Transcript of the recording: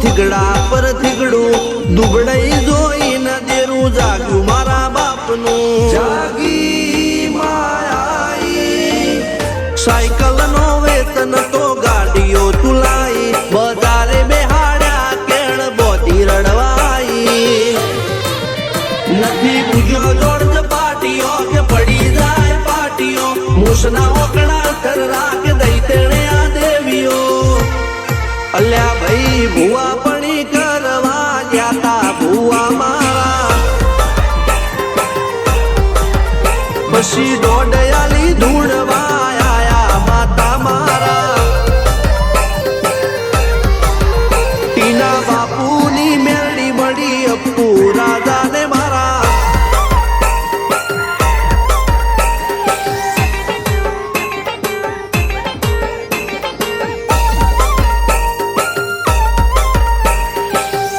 થીગડા પર થીગડું દુબળાઈ જોઈને દેરું જાગ્યું મારા બાપનું જાગી માયાઈ સાયકલ નો વેતન તો ગાડીઓ તુલાઈ બજારે બેહાડ્યા કેણ બોધી રડવાઈ નથી પૂજ્યો જોડજ પાટીઓ કે પડી જાય પાટીઓ મૂસના ઓકડા કર રાખ દઈ તેણે આ દેવીઓ અલ્યા ભાઈ ભુવા